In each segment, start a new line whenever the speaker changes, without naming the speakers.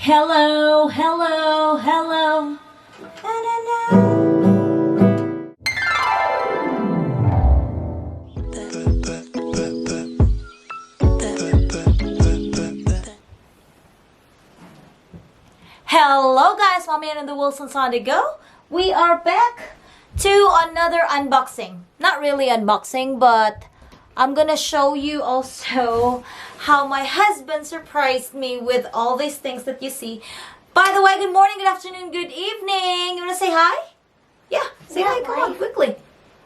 Hello, hello, hello. Na, na, na. Hello guys, Mommy and the Wilsons on the go. We are back to another unboxing. Not really unboxing, but I'm gonna show you also how my husband surprised me with all these things that you see. By the way, good morning, good afternoon, good evening. You wanna say hi? Yeah, say hi, come on, quickly.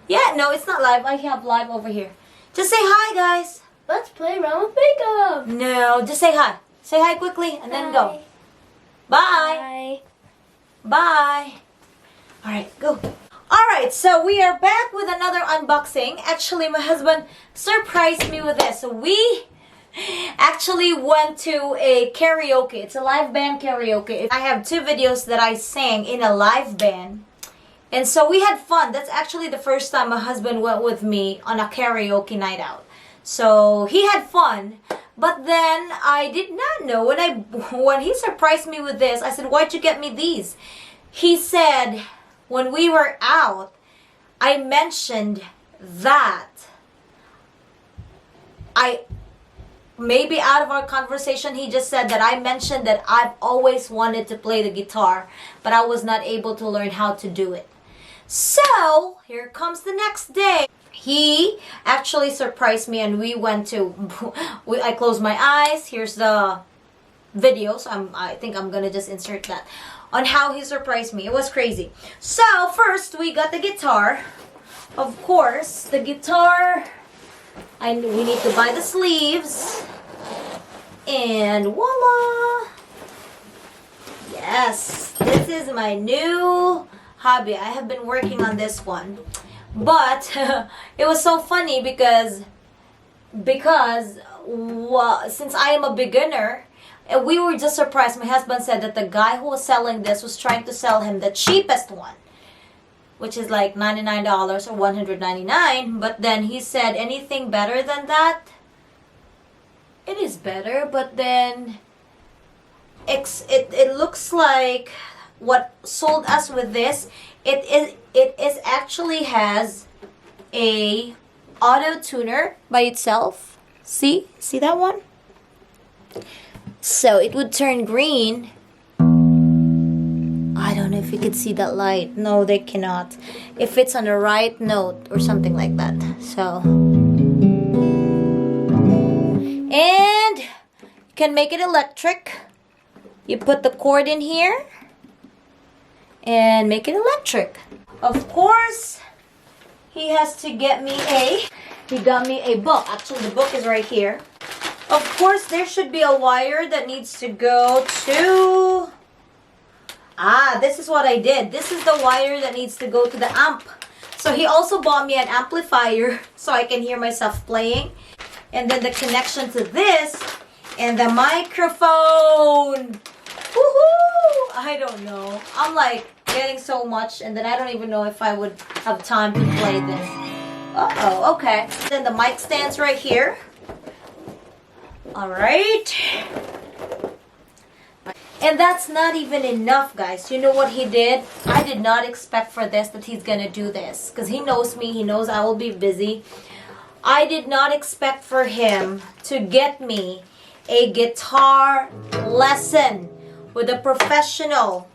Yeah, no, it's not live. I have live over here. Just say hi, guys.
Let's play around with makeup.
No, just say hi. Say hi quickly and then go. Bye. Bye. Alright, go. Alright, so we are back with another unboxing. Actually, my husband surprised me with this. So we actually went to a karaoke. It's a live band karaoke. I have 2 videos that I sang in a live band. And so we had fun. That's actually the first time my husband went with me on a karaoke night out. So he had fun. But then I did not know when he surprised me with this. I said, "Why'd you get me these?" He said, when we were out, I mentioned that maybe out of our conversation, he just said that I mentioned that I've always wanted to play the guitar, but I was not able to learn how to do it. So here comes the next day. He actually surprised me and we went to, I closed my eyes. Here's the video, so I think I'm gonna just insert that on how he surprised me. It was crazy. So first we got the guitar. Of course, the guitar, we need to buy the sleeves. And voila! Yes, this is my new hobby. I have been working on this one. But it was so funny because since I am a beginner, we were just surprised. My husband said that the guy who was selling this was trying to sell him the cheapest one, which is like $99 or $199. But then he said, anything better than that? It is better, but then it looks like what sold us with this, it is actually has a auto tuner by itself. See that one? So it would turn green. I don't know if you could see that light. No, they cannot. If it's on the right note or something like that. So, and you can make it electric. You put the cord in here and make it electric. Of course, he got me a book. Actually, the book is right here. Of course, there should be a wire that needs to go to... this is what I did. This is the wire that needs to go to the amp. So he also bought me an amplifier so I can hear myself playing. And then the connection to this and the microphone. Woohoo! I don't know. I'm like getting so much and then I don't even know if I would have time to play this. Uh-oh, okay. Then the mic stands right here. Alright. And that's not even enough, guys. You know what he did? I did not expect for this that he's gonna do this. Because he knows me. He knows I will be busy. I did not expect for him to get me a guitar lesson with a professional.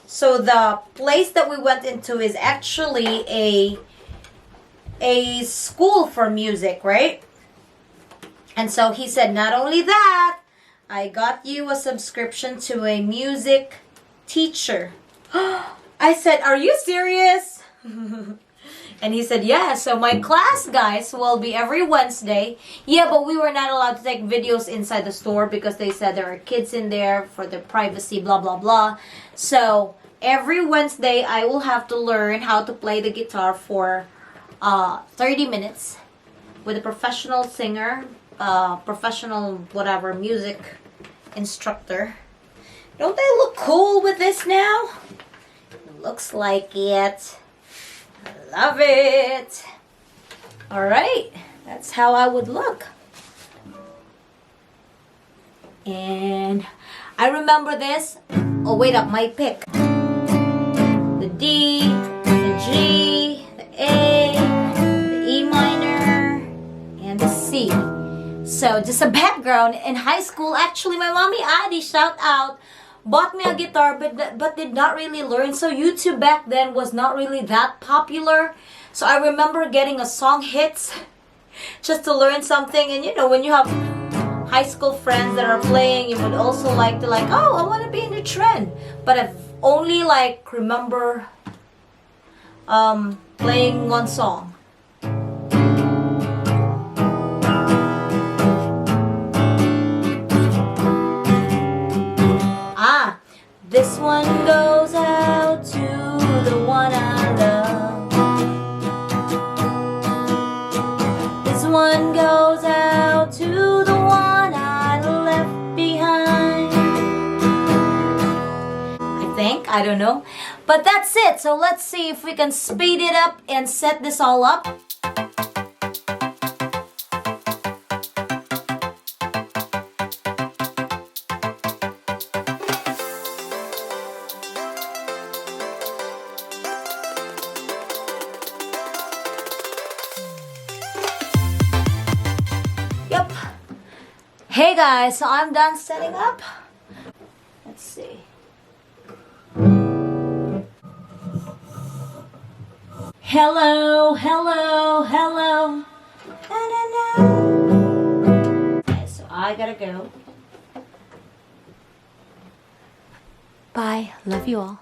So the place that we went into is actually a school for music, right? And so he said, not only that, I got you a subscription to a music teacher. I said, are you serious? And he said, yeah. So my class, guys, will be every Wednesday. Yeah, but we were not allowed to take videos inside the store because they said there are kids in there for their privacy, blah, blah, blah. So every Wednesday, I will have to learn how to play the guitar for 30 minutes with a professional singer, professional whatever music instructor. Don't I look cool with this now? Looks like it. Love it. Alright, that's how I would look. And I remember this. Oh, wait up, my pick. The D, the G, the A, the E minor, and the C. So, just a background, in high school, actually, my mommy Adi, shout out, bought me a guitar, but did not really learn. So, YouTube back then was not really that popular. So, I remember getting a song hits just to learn something. And you know, when you have high school friends that are playing, you would also like to oh, I want to be in the trend. But I've only remember playing one song. This one goes out to the one I love. This one goes out to the one I left behind. I don't know. But that's it. So let's see if we can speed it up and set this all up. Yep. Hey guys, so I'm done setting up. Let's see. Hello, hello, hello. Na, na, na. Okay, so I gotta go. Bye. Love you all.